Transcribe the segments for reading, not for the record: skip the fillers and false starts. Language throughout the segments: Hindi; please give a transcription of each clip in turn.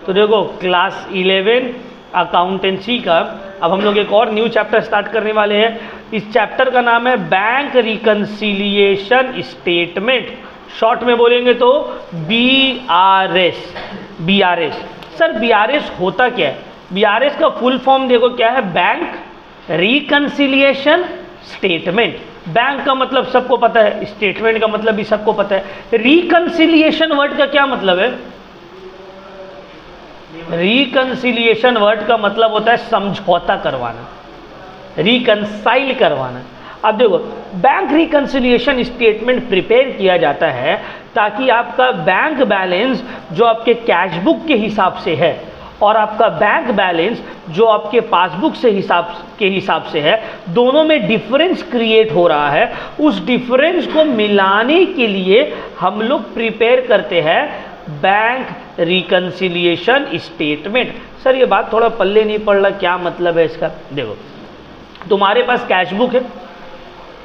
तो देखो क्लास 11 अकाउंटेंसी का अब हम लोग एक और न्यू चैप्टर स्टार्ट करने वाले हैं। इस चैप्टर का नाम है बैंक रिकन्सिलिएशन स्टेटमेंट, शॉर्ट में बोलेंगे तो BRS। सर BRS होता क्या है? BRS का फुल फॉर्म देखो क्या है, बैंक रिकन्सिलिएशन स्टेटमेंट। बैंक का मतलब सबको पता है, स्टेटमेंट का मतलब भी सबको पता है। रिकन्सिलिएशन वर्ड का क्या मतलब है? रिकन्सिलिएशन वर्ड का मतलब होता है समझौता करवाना, रिकन्साइल करवाना। अब देखो, बैंक रिकन्सिलिएशन स्टेटमेंट प्रिपेयर किया जाता है ताकि आपका बैंक बैलेंस जो आपके कैश बुक के हिसाब से है और आपका बैंक बैलेंस जो आपके पासबुक से हिसाब से है, दोनों में डिफरेंस क्रिएट हो रहा है। उस डिफरेंस को मिलाने के लिए हम लोग प्रिपेयर करते हैं बैंक रिकन्सिलिएशन स्टेटमेंट। सर ये बात थोड़ा पल्ले नहीं पड़ रहा, क्या मतलब है इसका? देखो, तुम्हारे पास कैश बुक है,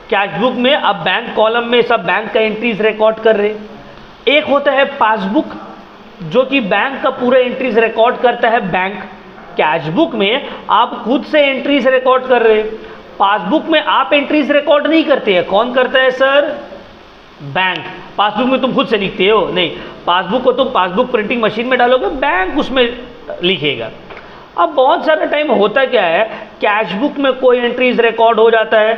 कैश बुक में अब बैंक कॉलम में सब बैंक का एंट्रीज रिकॉर्ड कर रहे। एक होता है पासबुक जो कि बैंक का पूरा एंट्रीज रिकॉर्ड करता है बैंक। कैश बुक में आप खुद से एंट्रीज रिकॉर्ड कर रहे। पासबुक में आप एंट्रीज रिकॉर्ड नहीं करते हैं, कौन करता है सर? बैंक। पासबुक में तुम खुद से लिखते हो? नहीं, पासबुक को तुम पासबुक प्रिंटिंग मशीन में डालोगे, बैंक उसमें लिखेगा। अब बहुत सारा टाइम होता क्या है, कैश बुक में कोई एंट्रीज रिकॉर्ड हो जाता है,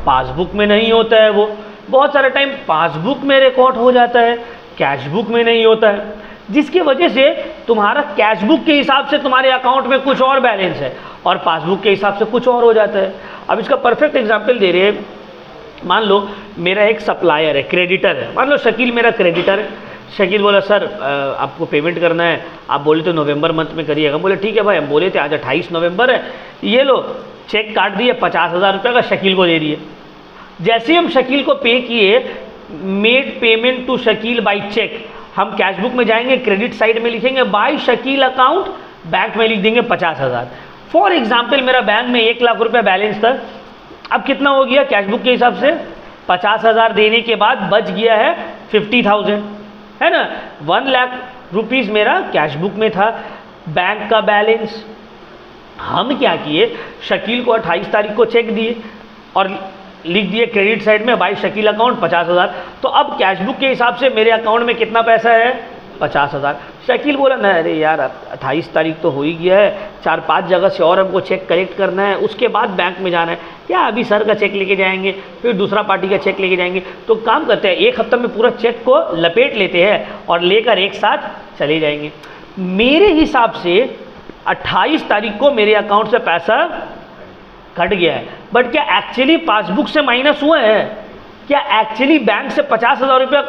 पासबुक में नहीं होता है वो। बहुत सारा टाइम पासबुक में रिकॉर्ड हो जाता है, कैश बुक में नहीं होता है, जिसकी वजह से तुम्हारा कैश बुक के हिसाब से तुम्हारे अकाउंट में कुछ और बैलेंस है और पासबुक के हिसाब से कुछ और हो जाता है। अब इसका परफेक्ट एग्जांपल दे रहे हैं। मान लो मेरा एक सप्लायर है, क्रेडिटर है, मान लो शकील मेरा क्रेडिटर है। शकील बोला सर आपको पेमेंट करना है, आप बोले तो नवंबर मंथ में करिएगा। बोले ठीक है भाई, हम बोले थे आज 28 नवंबर है, ये लो चेक काट दिए 50,000 रुपये का, शकील को दे दिए। जैसे ही हम शकील को पे किए, made payment to Shakeel by cheque, हम कैश बुक में जाएंगे, क्रेडिट साइड में लिखेंगे बाई शकील अकाउंट, बैंक में लिख देंगे 50,000। फॉर एग्जाम्पल मेरा बैंक में 1 लाख रुपये बैलेंस था, अब कितना हो गया कैश बुक के हिसाब से? 50,000 देने के बाद बच गया है 50,000, है ना। 1 लाख रुपीज़ मेरा कैश बुक में था, बैंक का बैलेंस। हम क्या किए, शकील को 28 तारीख को चेक दिए और लिख दिए क्रेडिट साइड में बाई शकील अकाउंट 50,000। तो अब कैश बुक के हिसाब से मेरे अकाउंट में कितना पैसा है? 50,000। शकील बोला ना अरे यार 28 तारीख तो हो ही गया है, 4-5 जगह से और हमको चेक कलेक्ट करना है, उसके बाद बैंक में जाना है। क्या अभी सर का चेक लेके जाएंगे, फिर दूसरा पार्टी का चेक लेके जाएंगे? तो काम करते हैं, 1 हफ्ते में पूरा चेक को लपेट लेते हैं और लेकर एक साथ चले जाएंगे। मेरे हिसाब से 28 तारीख को मेरे अकाउंट से पैसा कट गया है, बट क्या एक्चुअली पासबुक से माइनस हुआ है? क्या एक्चुअली बैंक से 50,000 रुपया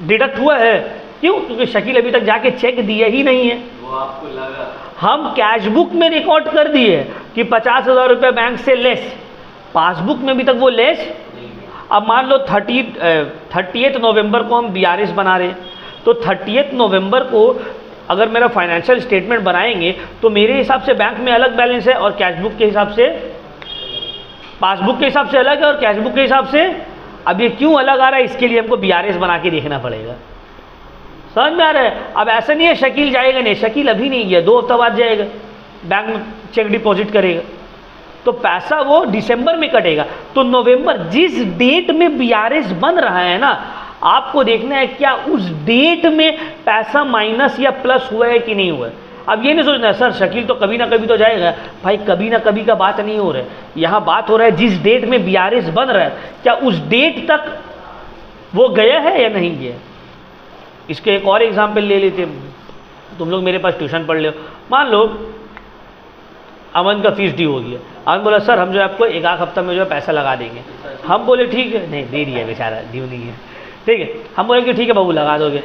डिडक्ट हुआ है? क्यों? क्योंकि शकील अभी तक जाके चेक दिया ही नहीं है। वो आपको लगा, हम कैश बुक में रिकॉर्ड कर दिए कि 50,000 रुपये बैंक से लेस, पासबुक में अभी तक वो लेस। अब मान लो 30 नवंबर को हम BRS बना रहे हैं, तो 30 नवंबर को अगर मेरा फाइनेंशियल स्टेटमेंट बनाएंगे तो मेरे हिसाब से बैंक में अलग बैलेंस है और कैश बुक के हिसाब से, पासबुक के हिसाब से अलग है और कैश बुक के हिसाब से। अब ये क्यों अलग आ रहा है, इसके लिए हमको BRS बना के देखना पड़ेगा। समझ में आ रहा है? अब ऐसा नहीं है शकील जाएगा, नहीं शकील अभी नहीं गया, 2 हफ्ता बाद जाएगा, बैंक में चेक डिपॉजिट करेगा, तो पैसा वो दिसंबर में कटेगा। तो नवंबर जिस डेट में BRS बन रहा है ना, आपको देखना है क्या उस डेट में पैसा माइनस या प्लस हुआ है कि नहीं हुआ है। अब ये नहीं सोचना सर शकील तो कभी ना कभी तो जाएगा, भाई कभी ना कभी का बात नहीं हो रहा है, यहाँ बात हो रहा है जिस डेट में BRS बन रहा है, क्या उस डेट तक वो गया है या नहीं गया। इसके एक और एग्जाम्पल ले लेते हैं, तुम लोग मेरे पास ट्यूशन पढ़ लो। मान लो अमन का फीस ड्यू हो गया, अमन बोला सर हम जो है आपको 1 हफ्ता में जो है पैसा लगा देंगे। हम बोले ठीक है, नहीं दे दिया बेचारा, ड्यू नहीं है, ठीक है। हम बोले कि ठीक है बाबू लगा दोगे,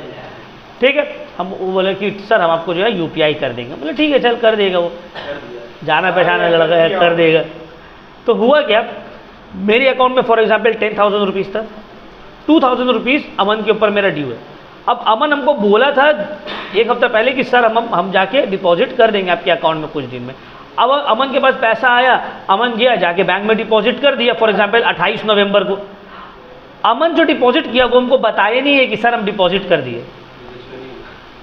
ठीक है। हम वो बोले कि सर हम आपको जो है UPI कर देंगे। बोले ठीक है चल कर देगा, वो जाना पहचाना लड़का है, कर देगा। तो हुआ क्या, मेरे अकाउंट में फॉर एग्जाम्पल 10,000 रुपीज़ था, 2,000 रुपीज़ अमन के ऊपर मेरा ड्यू है। अब अमन हमको बोला था 1 हफ्ता पहले कि सर हम जाके डिपॉजिट कर देंगे आपके अकाउंट में कुछ दिन में। अब अमन के पास पैसा आया, अमन गया जाके बैंक में डिपॉजिट कर दिया फॉर एग्जाम्पल 28 नवंबर को। अमन जो डिपॉजिट किया वो हमको बताया नहीं है कि सर हम डिपॉजिट कर दिए,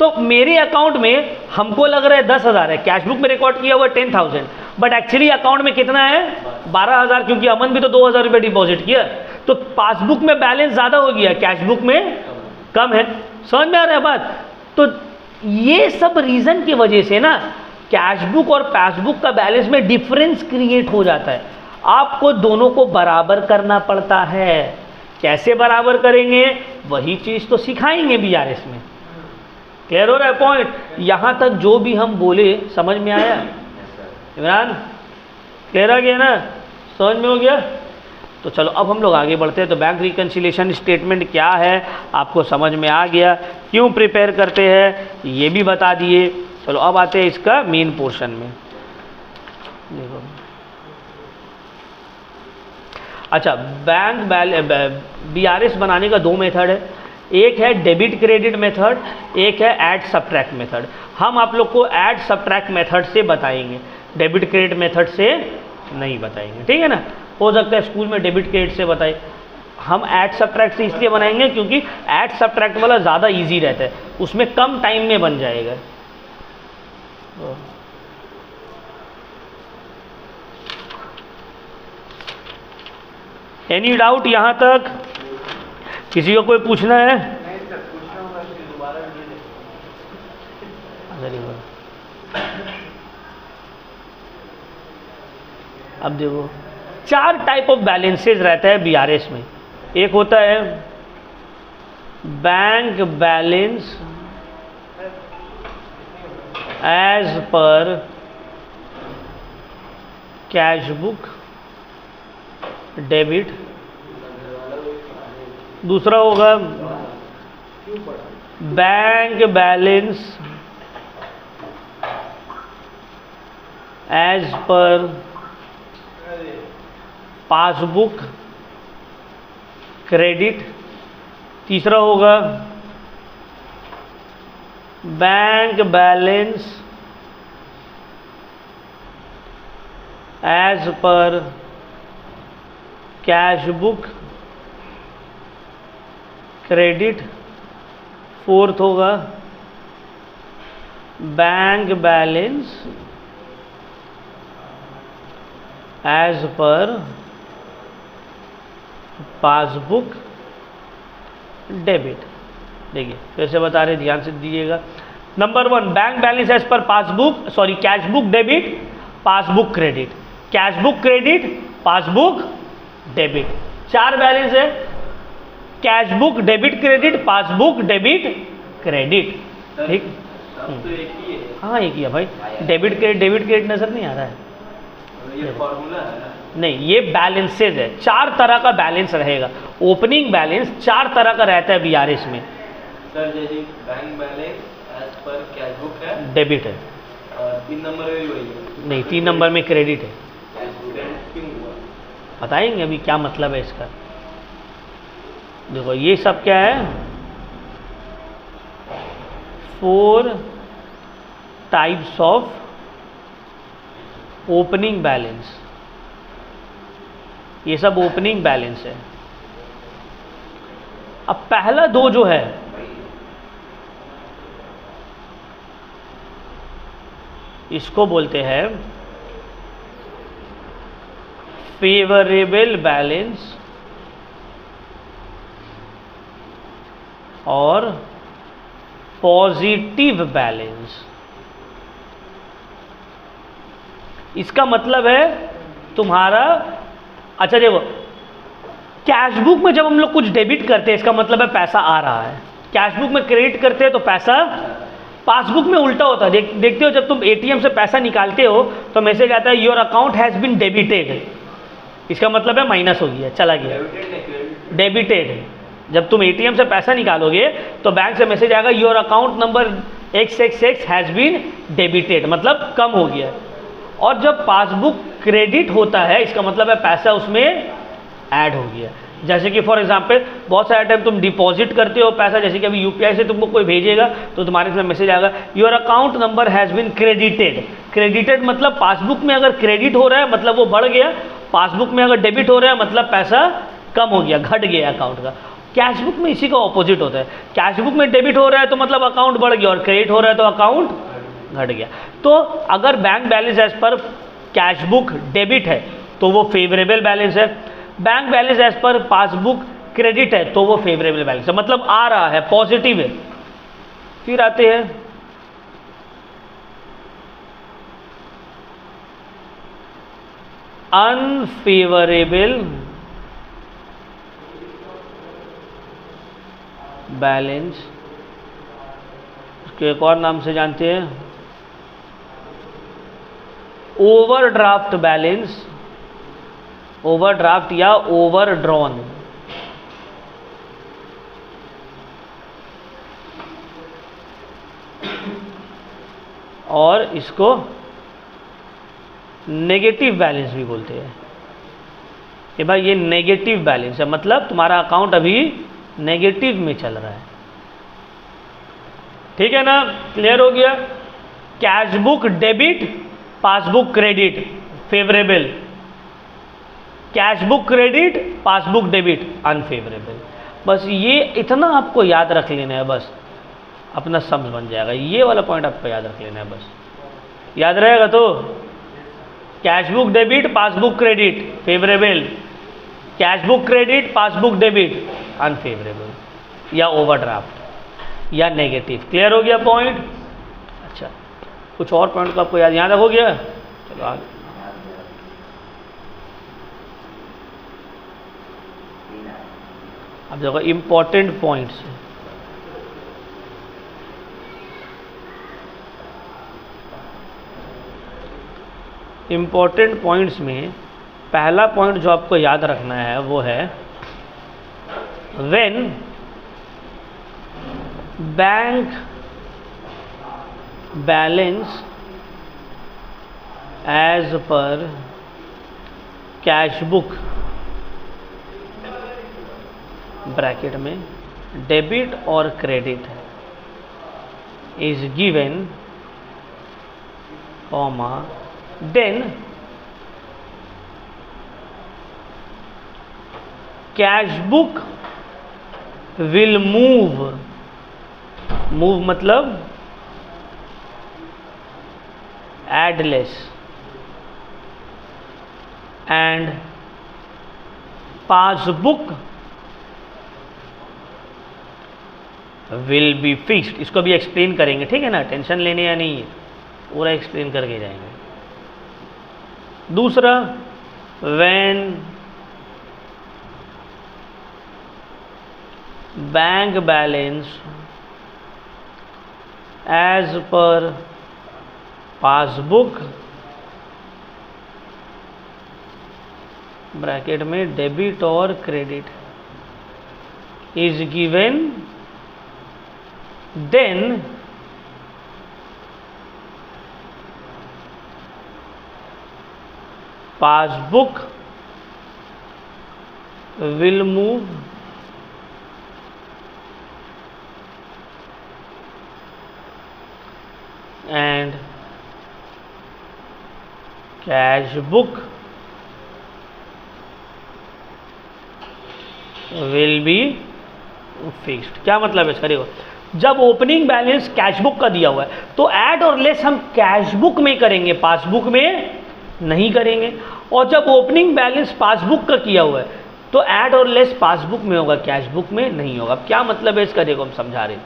तो मेरे अकाउंट में हमको लग रहा है 10,000 है, कैश बुक में रिकॉर्ड किया हुआ 10,000, बट एक्चुअली अकाउंट में कितना है 12,000, क्योंकि अमन भी तो 2,000 रुपये डिपॉजिट किया। तो पासबुक में बैलेंस ज़्यादा हो गया, कैश बुक में कम है। समझ में आ रहा है बात? तो ये सब रीज़न की वजह से ना कैश बुक और पासबुक का बैलेंस में डिफरेंस क्रिएट हो जाता है। आपको दोनों को बराबर करना पड़ता है। कैसे बराबर करेंगे वही चीज़ तो सिखाएंगे बीआरएस में। क्लियर हो रहा है पॉइंट? यहाँ तक जो भी हम बोले समझ में आया इमरान? क्लियर आ गया ना? समझ में हो गया? तो चलो अब हम लोग आगे बढ़ते हैं। तो बैंक रिकन्सिलिएशन स्टेटमेंट क्या है आपको समझ में आ गया, क्यों प्रिपेयर करते हैं ये भी बता दिए। चलो अब आते हैं इसका मेन पोर्शन में। देखो अच्छा, बैंक बीआरएस बनाने का 2 मेथड है, एक है डेबिट क्रेडिट मेथड, एक है ऐड सब्ट्रैक्ट मेथड। हम आप लोग को ऐड सब्ट्रैक्ट मेथड से बताएंगे, डेबिट क्रेडिट मेथड से नहीं बताएंगे, ठीक है ना? हो सकता है स्कूल में डेबिट क्रेडिट से बताए, हम ऐड सब्ट्रैक्ट से इसलिए बनाएंगे क्योंकि ऐड सब्ट्रैक्ट वाला ज़्यादा इजी रहता है, उसमें कम टाइम में बन जाएगा। एनी डाउट यहाँ तक? किसी को कोई पूछना है? अब देखो 4 टाइप ऑफ बैलेंसेज रहता है बीआरएस में। एक होता है bank balance as per cash book debit, दूसरा होगा bank balance as per passbook credit, तीसरा होगा bank balance as per cash book credit, fourth होगा bank balance as per passbook debit. देखिए फिर से बता रहे, ध्यान से दीजिएगा। Number 1 bank balance as per passbook cash book debit, passbook credit, cash book credit, passbook debit. 4 balance है, cash book debit credit, passbook debit credit, ठीक? हाँ एक ही है भाई, डेबिट क्रेडिट नजर नहीं आ रहा है? ये फॉर्मूला है नहीं, ये बैलेंसेज है। 4 तरह का बैलेंस रहेगा। ओपनिंग बैलेंस 4 तरह का रहता है बीआरएस में। सर जैसे bank balance as per cash book है, डेबिट है, और 3 नंबर में भी वही है। नहीं 3 नंबर में क्रेडिट है। क्यों हुआ? बताएंगे अभी क्या मतलब है इसका। देखो ये सब क्या है, 4 टाइप्स ऑफ ओपनिंग बैलेंस। ये सब ओपनिंग बैलेंस है। अब पहला 2 जो है इसको बोलते हैं फेवरेबल बैलेंस और पॉजिटिव बैलेंस। इसका मतलब है तुम्हारा, अच्छा देखो कैश बुक में जब हम लोग कुछ डेबिट करते हैं इसका मतलब है पैसा आ रहा है, कैश बुक में क्रेडिट करते हैं तो पैसा, पासबुक में उल्टा होता है। देखते हो जब तुम एटीएम से पैसा निकालते हो तो मैसेज आता है your account has been debited, इसका मतलब है माइनस हो गया, चला गया, डेबिटेड। जब तुम एटीएम से पैसा निकालोगे तो बैंक से मैसेज आएगा your account number XXX has been debited, मतलब कम हो गया। और जब पासबुक क्रेडिट होता है इसका मतलब है पैसा उसमें ऐड हो गया। जैसे कि फॉर एग्जांपल बहुत सारे टाइम तुम डिपॉजिट करते हो पैसा, जैसे कि अभी यूपीआई से तुमको कोई भेजेगा तो तुम्हारे इसमें मैसेज आएगा your account number has been credited. Credited मतलब पासबुक में अगर क्रेडिट हो रहा है मतलब वो बढ़ गया, पासबुक में अगर डेबिट हो रहा है मतलब पैसा कम हो गया, घट गया अकाउंट का। कैश बुक में इसी का ऑपोजिट होता है। कैश बुक में डेबिट हो रहा है तो मतलब अकाउंट बढ़ गया, और क्रेडिट हो रहा है तो अकाउंट घट गया। तो अगर bank balance as per cash book debit है तो वो फेवरेबल बैलेंस है, bank balance as per passbook credit है तो वो फेवरेबल बैलेंस है, मतलब आ रहा है, पॉजिटिव है। फिर आते हैं अनफेवरेबल बैलेंस, उसके एक और नाम से जानते हैं ओवरड्राफ्ट बैलेंस, ओवरड्राफ्ट या ओवरड्रॉन। और इसको नेगेटिव बैलेंस भी बोलते हैं कि भाई ये नेगेटिव बैलेंस है, मतलब तुम्हारा अकाउंट अभी नेगेटिव में चल रहा है। ठीक है ना, क्लियर हो गया। Cash book debit, passbook credit favourable, cash book credit, passbook debit unfavourable. बस ये इतना आपको याद रख लेना है, बस अपना समझ बन जाएगा। ये वाला पॉइंट आपको याद रख लेना है, बस याद रहेगा तो cash book debit, passbook credit favourable, cash book credit, passbook debit unfavourable या ओवरड्राफ्ट या नेगेटिव। क्लियर हो गया पॉइंट। अच्छा, कुछ और पॉइंट को आपको याद हो गया। चलो आगे। अब देखो इम्पोर्टेंट पॉइंट्स, इम्पोर्टेंट पॉइंट्स में पहला पॉइंट जो आपको याद रखना है वो है when bank balance as per cash book bracket में डेबिट और credit is given comma then cash book will move, move मतलब add less and passbook will be fixed। इसको भी एक्सप्लेन करेंगे, ठीक है ना, टेंशन लेने या नहीं है, पूरा एक्सप्लेन करके जाएंगे। दूसरा, when bank balance as per passbook bracket में डेबिट और credit is given, then passbook will move and cash book will be fixed. क्या मतलब है इसका? देखो, जब ओपनिंग बैलेंस कैश बुक का दिया हुआ है तो ऐड और लेस हम कैश बुक में करेंगे, पासबुक में नहीं करेंगे। और जब ओपनिंग बैलेंस पासबुक का किया हुआ है तो ऐड और लेस पासबुक में होगा, कैश बुक में नहीं होगा। क्या मतलब है इसका? देखो, हम समझा रहे हैं।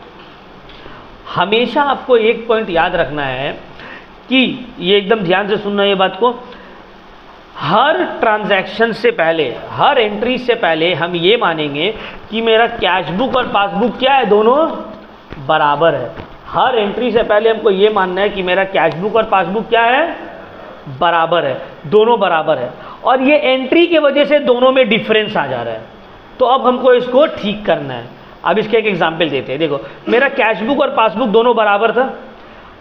हमेशा आपको एक पॉइंट याद रखना है कि ये एकदम ध्यान से सुनना ये बात को, हर ट्रांजैक्शन से पहले, हर एंट्री से पहले हम ये मानेंगे कि मेरा कैश बुक और पासबुक क्या है, दोनों बराबर है। हर एंट्री से पहले हमको ये मानना है कि मेरा कैश बुक और पासबुक क्या है, बराबर है, दोनों बराबर है। और ये एंट्री की वजह से दोनों में डिफरेंस आ जा रहा है, तो अब हमको इसको ठीक करना है। अब इसके एक एग्जाम्पल देते हैं। देखो, मेरा कैश बुक और पासबुक दोनों बराबर था,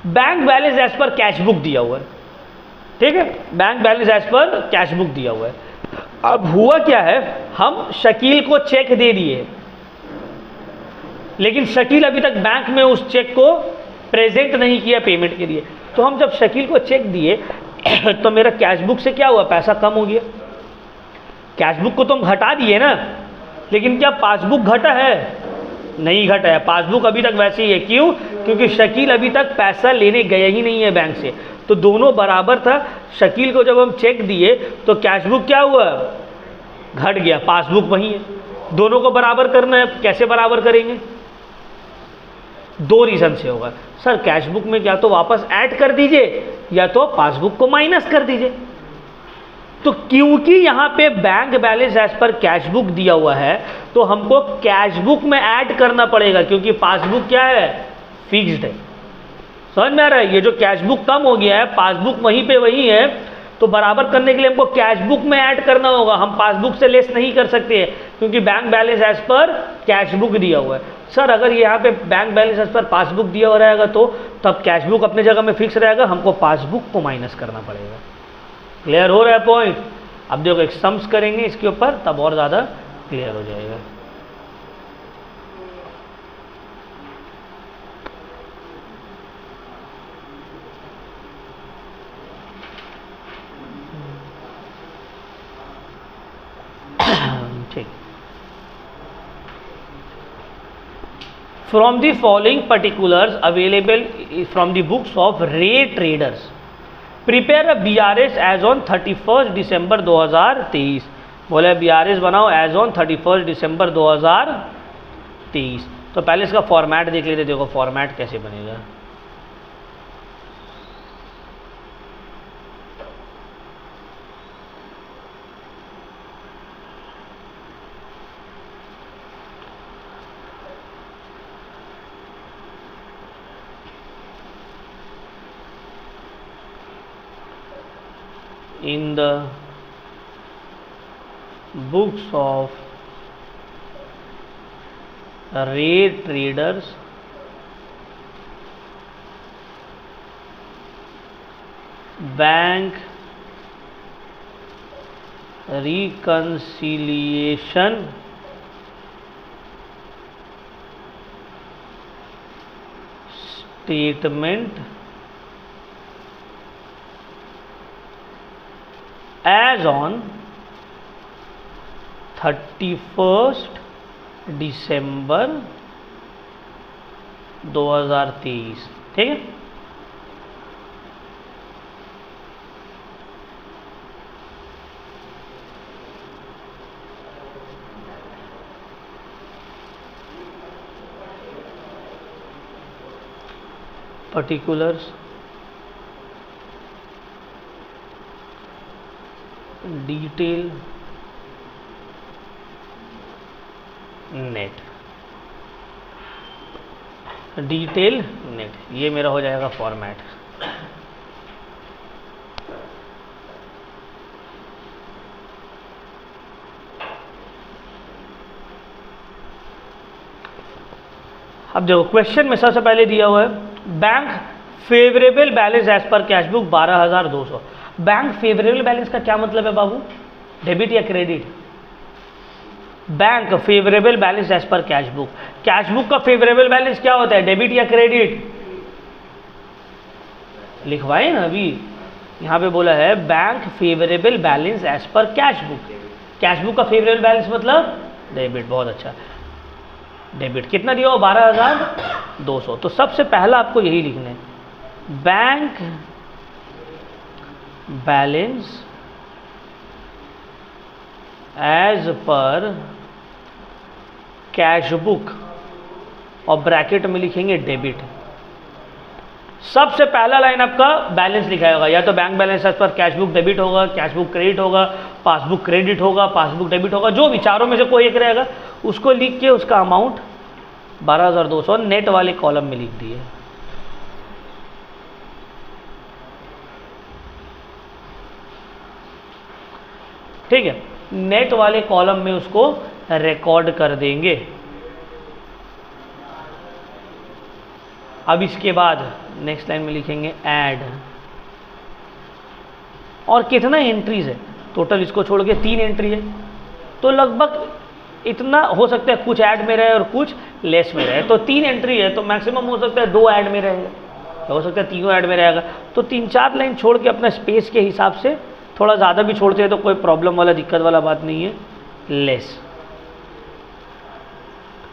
bank balance as per cash book दिया हुआ है, ठीक है, bank balance as per cash book दिया हुआ है। अब हुआ क्या है, हम शकील को चेक दे दिए, लेकिन शकील अभी तक बैंक में उस चेक को प्रेजेंट नहीं किया पेमेंट के लिए। तो हम जब शकील को चेक दिए तो मेरा कैश बुक से क्या हुआ, पैसा कम हो गया। कैश बुक को तो हम हटा दिए ना, लेकिन क्या पासबुक घटा है? नहीं घटा है, पासबुक अभी तक वैसे ही है। क्यों? क्योंकि शकील अभी तक पैसा लेने गया ही नहीं है बैंक से, तो दोनों बराबर था। शकील को जब हम चेक दिए तो कैशबुक क्या हुआ? घट गया, पासबुक वही है। दोनों को बराबर करना है, कैसे बराबर करेंगे? दो रीजन से होगा। सर कैशबुक में या तो वापस ऐड कर दीजिए या तो पासबुक को माइनस कर दीजिए। तो क्योंकि यहाँ पे bank balance as per cash book दिया हुआ है तो हमको कैशबुक में ऐड करना पड़ेगा, क्योंकि पासबुक क्या है? फिक्स्ड है। समझ में आ रहा है? ये जो कैशबुक कम हो गया है, पासबुक वहीं पे वही है, तो बराबर करने के लिए हमको कैशबुक में ऐड करना होगा। हम पासबुक से लेस नहीं कर सकते हैं, क्योंकि bank balance as per cash book दिया हुआ है। सर अगर यहाँ पे bank balance as per passbook दिया हुआ रहेगा तो तब कैशबुक अपने जगह में फिक्स रहेगा, हमको पासबुक को माइनस करना पड़ेगा। क्लियर हो रहा है पॉइंट? अब देखो एक सम्स करेंगे इसके ऊपर, तब और ज़्यादा क्लियर हो जाएगा। ठीक। From the following particulars available from the books of Ray traders, prepare a BRS as on 31 December 2023। बोले BRS बनाओ एज ऑन 31 दिसंबर 2023। तो पहले इसका फॉर्मेट देख लेते, देखो फॉर्मेट कैसे बनेगा। In the books of ray traders, bank reconciliation statement as on 31 December 2023। ठीक है। particulars, detail, net, detail net, ये मेरा हो जाएगा फॉर्मेट। अब देखो क्वेश्चन में सबसे पहले दिया हुआ है bank favourable balance as per cash book 12,200। Bank favourable balance का क्या मतलब है बाबू? डेबिट या credit? Bank favourable balance as per cash book, cash book का फेवरेबल बैलेंस क्या होता है? डेबिट या क्रेडिट? लिखवाए ना अभी, यहाँ पे बोला है bank favourable balance as per cash book. Cash book का फेवरेबल बैलेंस मतलब डेबिट। बहुत अच्छा, डेबिट कितना दिया हो? 12,200। तो सबसे पहला आपको यही लिखना है, bank balance as per cash book और ब्रैकेट में लिखेंगे डेबिट। सबसे पहला लाइन आपका बैलेंस लिखा होगा, या तो bank balance as per cash book debit होगा, कैशबुक क्रेडिट होगा, पासबुक क्रेडिट होगा, पासबुक डेबिट होगा, जो भी चारों में से कोई एक रहेगा उसको लिख के उसका अमाउंट 12,200 नेट वाले कॉलम में लिख दिए। ठीक है, नेट वाले कॉलम में उसको रिकॉर्ड कर देंगे। अब इसके बाद नेक्स्ट लाइन में लिखेंगे ऐड। और कितना एंट्रीज है टोटल? इसको छोड़ के 3 एंट्री है, तो लगभग इतना हो सकता है कुछ ऐड में रहे और कुछ लेस में रहे। तो 3 एंट्री है तो मैक्सिमम हो सकता है 2 ऐड में रहेगा, हो सकता है 3 ऐड में रहेगा। तो 3-4 लाइन छोड़ के अपना स्पेस के हिसाब से, थोड़ा ज़्यादा भी छोड़ते हैं तो कोई प्रॉब्लम वाला दिक्कत वाला बात नहीं है, लेस।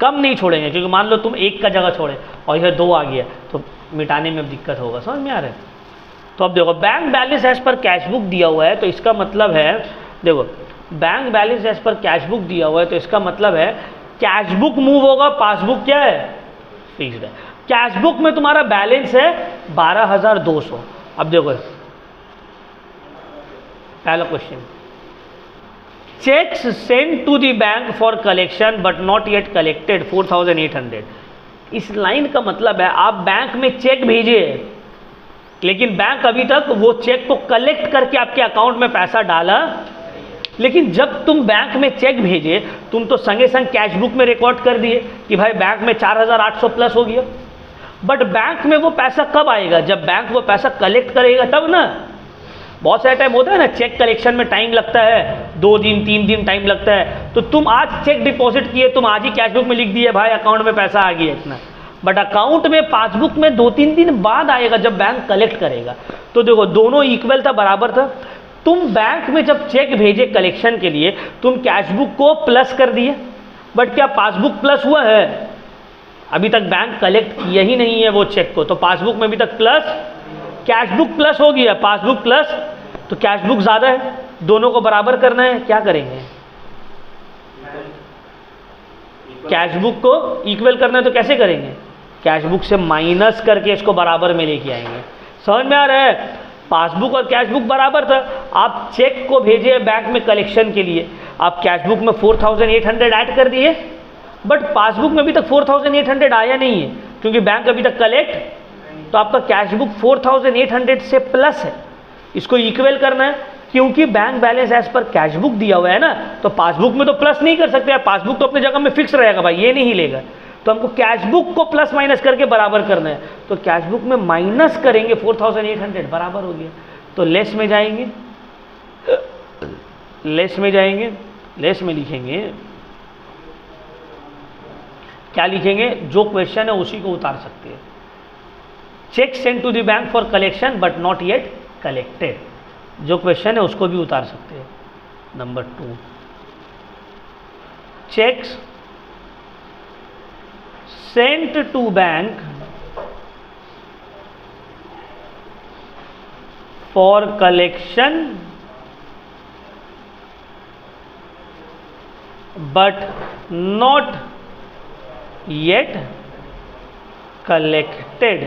कम नहीं छोड़ेंगे, क्योंकि मान लो तुम 1 का जगह छोड़े और यह 2 आ गया तो मिटाने में अब दिक्कत होगा। समझ में आ रहा है? तो अब देखो bank balance as per cash book दिया हुआ है, तो इसका मतलब है, देखो bank balance as per cash book दिया हुआ है तो इसका मतलब है कैश बुक मूव होगा, पासबुक क्या है, फिक्स्ड है। कैश बुक में तुम्हारा बैलेंस है 12,200। अब देखो पहला question, cheques send to the bank for collection but not yet collected 4,800। इस लाइन का मतलब है आप बैंक में चेक भेजे लेकिन बैंक अभी तक वो चेक को कलेक्ट करके आपके अकाउंट में पैसा डाला, लेकिन जब तुम बैंक में चेक भेजे तुम तो संगे संग कैश बुक में रिकॉर्ड कर दिए कि भाई बैंक में 4,800 प्लस हो गया। बट बैंक में वो पैसा कब आएगा, जब बैंक वो पैसा कलेक्ट करेगा तब ना। बहुत सारा टाइम होता है ना, चेक कलेक्शन में टाइम लगता है, 2 दिन 3 दिन टाइम लगता है। तो तुम आज चेक डिपॉजिट किए, तुम आज ही कैश बुक में लिख दिए भाई अकाउंट में पैसा आ गया इतना, बट अकाउंट में पासबुक में 2-3 दिन बाद आएगा जब बैंक कलेक्ट करेगा। तो देखो दोनों इक्वल था, बराबर था। तुम बैंक में जब चेक भेजे कलेक्शन के लिए तुम कैश बुक को प्लस कर दिए, बट क्या पासबुक प्लस हुआ है? अभी तक बैंक कलेक्ट किया ही नहीं है वो चेक को, तो पासबुक में अभी तक प्लस, कैश बुक प्लस हो गया, पासबुक प्लस, तो कैश बुक ज़्यादा है, दोनों को बराबर करना है। क्या करेंगे? कैश बुक को इक्वल करना है तो कैसे करेंगे? कैश बुक से माइनस करके इसको बराबर में लेके आएंगे। समझ में आ रहा है? पासबुक और कैश बुक बराबर था, आप चेक को भेजे बैंक में कलेक्शन के लिए, आप कैश बुक में 4,800 ऐड कर दिए, बट पासबुक में अभी तक 4,800 आया नहीं है क्योंकि बैंक अभी तक कलेक्ट, तो आपका कैश बुक 4,800 से प्लस है, इसको इक्वल करना है। क्योंकि bank balance as per cash book दिया हुआ है ना, तो पासबुक में तो प्लस नहीं कर सकते, पासबुक तो अपनी जगह में फिक्स रहेगा भाई, ये नहीं हिलेगा। तो हमको कैश बुक को प्लस माइनस करके बराबर करना है, तो कैश बुक में माइनस करेंगे 4,800, बराबर हो गया। तो लेस में जाएंगे, लेस में जाएंगे, लेस में लिखेंगे, क्या लिखेंगे? जो क्वेश्चन है उसी को उतार सकते हैं। Cheque send to the bank for collection but not yet collected, जो क्वेश्चन है उसको भी उतार सकते हैं। Number 2, cheques sent to bank for collection but not yet collected।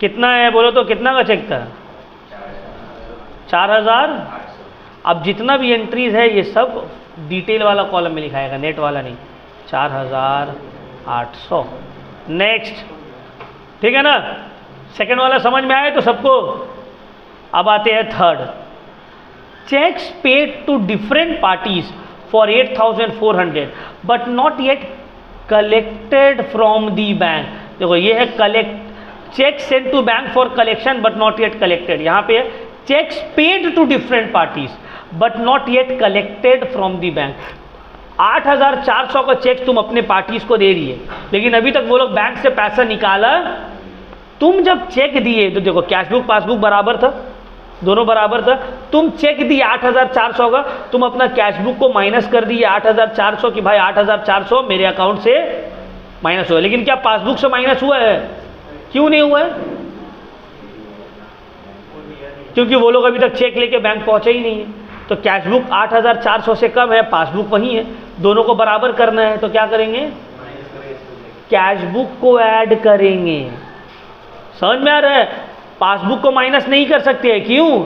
कितना है बोलो तो, कितना का चेक था? 4,000। अब जितना भी एंट्रीज है ये सब डिटेल वाला कॉलम में लिखाएगा, नेट वाला नहीं। 4,800। नेक्स्ट, ठीक है ना? सेकंड वाला समझ में आए तो सबको। अब आते हैं third, cheques paid to different parties for 8,400 but not yet collected from the bank. देखो ये है collect, cheque send to bank for collection but not yet collected. यहाँ पे cheques paid to different parties but not yet collected from the bank. 8,400 का चेक तुम अपने पार्टीज को दे रही है, लेकिन अभी तक वो लोग बैंक से पैसा निकाला। तुम जब चेक दिए तो देखो कैश बुक पासबुक बराबर था, दोनों बराबर था। तुम चेक दिए 8,400 का, तुम अपना कैश बुक को माइनस कर दिए 8,400 कि भाई 8,400 मेरे अकाउंट से माइनस हुआ, लेकिन क्या पासबुक से माइनस हुआ है? क्यों नहीं हुआ है? क्योंकि वो लोग अभी तक चेक लेके बैंक पहुंचे ही नहीं है। तो कैश बुक 8,400 से कम है, पासबुक वही है, दोनों को बराबर करना है। तो क्या करेंगे? कैश बुक को ऐड करेंगे। समझ में आ रहा है? पासबुक को माइनस नहीं कर सकते हैं, क्यों?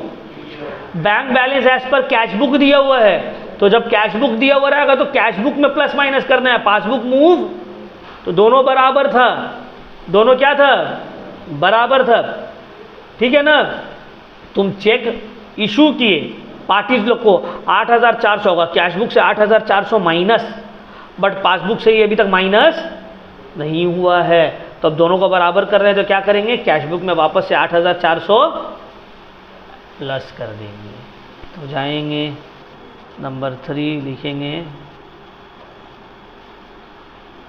Bank balance as per cash book दिया हुआ है, तो जब कैश बुक दिया हुआ रहेगा तो कैश बुक में प्लस माइनस करना है, पासबुक मूव, तो दोनों बराबर था, दोनों क्या था? बराबर था। ठीक है ना? तुम चेक इशू किए पार्टीज लोग को 8,400 का, कैश बुक से 8,400 माइनस, बट पासबुक से ये अभी तक माइनस नहीं हुआ है, तो अब दोनों को बराबर कर रहे हैं। तो क्या करेंगे? कैश बुक में वापस से 8,400 प्लस कर देंगे। तो जाएंगे नंबर 3 लिखेंगे,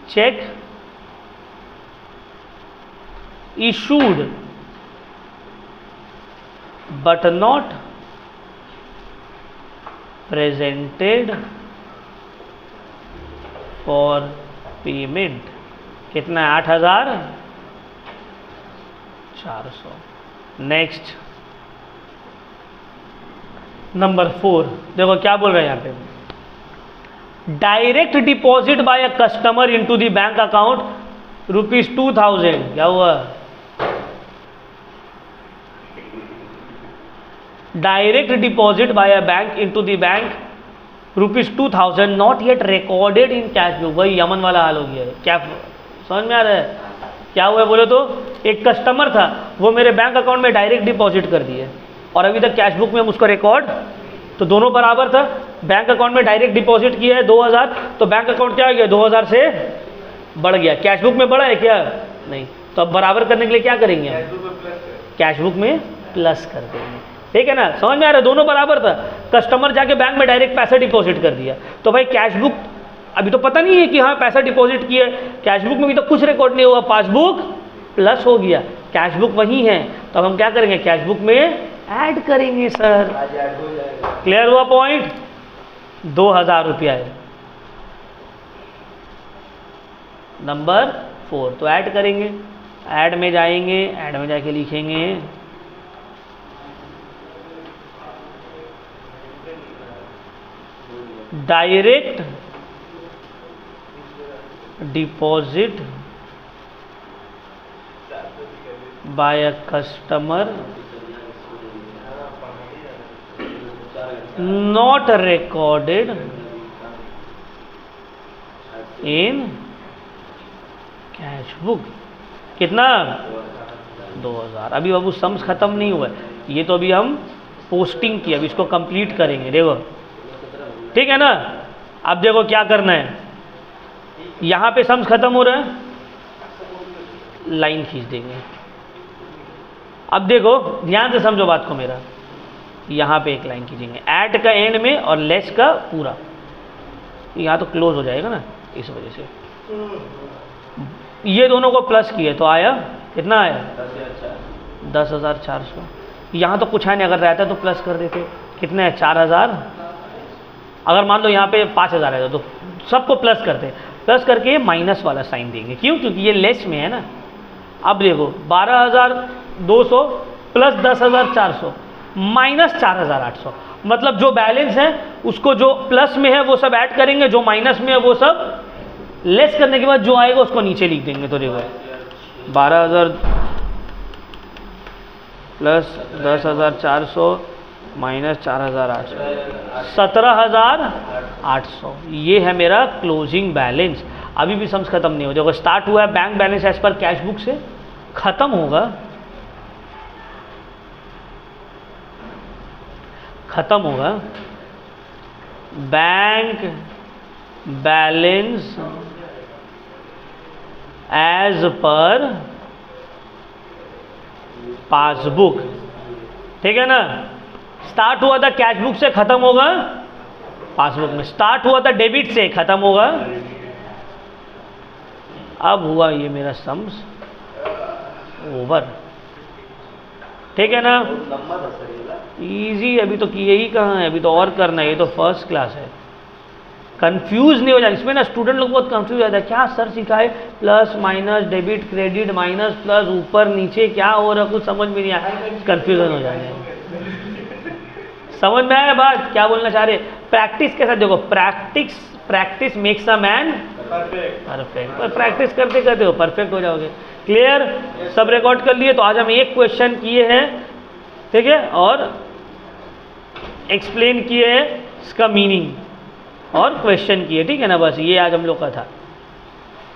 check issued but not presented for payment। कितना है? 8,400। नेक्स्ट नंबर 4, देखो क्या बोल रहे हैं यहाँ पे, direct deposit by a customer into the bank account ₹2000। क्या हुआ? Direct deposit by a bank into the bank ₹2000 not yet recorded in cash book. वही यमन वाला हाल हो गया है। क्या समझ में आ रहा है? क्या हुआ है बोले तो, एक कस्टमर था, वो मेरे बैंक अकाउंट में डायरेक्ट डिपॉजिट कर दिए और अभी तक कैश बुक में उसका रिकॉर्ड, तो दोनों बराबर था। बैंक अकाउंट में डायरेक्ट डिपॉजिट किया है 2000, तो बैंक अकाउंट क्या हो गया? 2000 से बढ़ गया। कैश बुक में बढ़ा है क्या? नहीं। तो अब बराबर करने के लिए क्या करेंगे हम? कैश बुक में प्लस कर देंगे। ठीक है ना? समझ में आ रहा है? दोनों बराबर था। कस्टमर जाके बैंक में डायरेक्ट पैसा डिपॉजिट कर दिया, तो भाई कैश बुक अभी तो पता नहीं है कि हाँ पैसा डिपॉजिट किया है, कैश बुक में भी तो कुछ रिकॉर्ड नहीं हुआ, पासबुक प्लस हो गया, कैश बुक वही है, तो अब हम क्या करेंगे? कैश बुक में ऐड करेंगे सर। क्लियर हुआ पॉइंट? 2000 रुपया है नंबर 4, तो ऐड करेंगे। ऐड में जाएंगे, ऐड में जाके लिखेंगे direct deposit by a customer not recorded in cash book. कितना? 2000। अभी बाबू सम्स खत्म नहीं हुआ है, ये तो अभी हम पोस्टिंग की, अभी इसको कंप्लीट करेंगे। देखो ठीक है ना? अब देखो क्या करना है, यहाँ पे सम्स खत्म हो रहा है, लाइन खींच देंगे। अब देखो ध्यान से समझो बात को मेरा, यहाँ पे एक लाइन खींचेंगे, ऐड का एंड में और लेस का पूरा, यहाँ तो क्लोज हो जाएगा ना, इस वजह से ये दोनों को प्लस किए तो आया कितना? आया 10,400। यहाँ तो कुछ है नहीं, अगर रहता तो प्लस कर देते। कितने है? 4000। अगर मान लो यहाँ पे 5000 है तो सबको प्लस करते, प्लस करके माइनस वाला साइन देंगे। क्यों? क्योंकि ये लेस में है ना। अब देखो 12,200 प्लस 10,400 माइनस 4,800, मतलब जो बैलेंस है उसको जो प्लस में है वो सब ऐड करेंगे, जो माइनस में है वो सब लेस करने के बाद जो आएगा उसको नीचे लिख देंगे। तो देखो 12,000 प्लस 10,400 माइनस 4,800, 17,800। ये है मेरा क्लोजिंग बैलेंस। अभी भी सम्स खत्म नहीं हो। देखो स्टार्ट हुआ है bank balance as per cash book से, खत्म होगा bank balance as per passbook. ठीक है ना? स्टार्ट हुआ था कैश बुक से, खत्म होगा पासबुक में। स्टार्ट हुआ था डेबिट से, खत्म होगा। अब हुआ ये मेरा सम्स ओवर। ठीक है ना? इजी। अभी तो किए ही कहाँ है, अभी तो और करना है, ये तो फर्स्ट क्लास है। कंफ्यूज नहीं हो जाए इसमें ना, स्टूडेंट लोग बहुत कंफ्यूज हो जाता है, क्या सर सिखाए, plus minus debit credit minus plus ऊपर नीचे क्या हो रहा, कुछ समझ में नहीं आया, कंफ्यूजन हो जाए। समझ में आया बात क्या बोलना चाह रहे? प्रैक्टिस के साथ देखो, practice makes a man perfect. पर प्रैक्टिस करते करते हो परफेक्ट हो जाओगे। क्लियर? सब रिकॉर्ड कर लिए। तो आज हम एक क्वेश्चन किए हैं, ठीक है, और एक्सप्लेन किए हैं इसका मीनिंग और क्वेश्चन किए। ठीक है ना? बस ये आज हम लोग का था।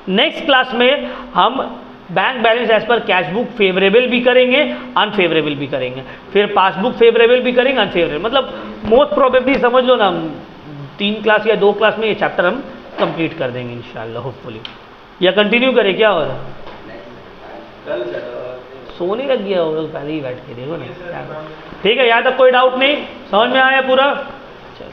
नेक्स्ट क्लास में हम bank balance as per cash book favourable भी करेंगे, अनफेवरेबल भी करेंगे, फिर पासबुक फेवरेबल भी करेंगे, अनफेवरेबल। मतलब मोस्ट प्रोबेबली समझ लो ना, 3 क्लास या 2 क्लास में ये चैप्टर हम कंप्लीट कर देंगे इंशाल्लाह, होपफुली। या कंटिन्यू करें क्या? और सोने लग गया वो लोग पहले ही बैठ के, देखो ना क्या। ठीक है, यहाँ तक कोई डाउट नहीं? समझ में आया पूरा? चलो।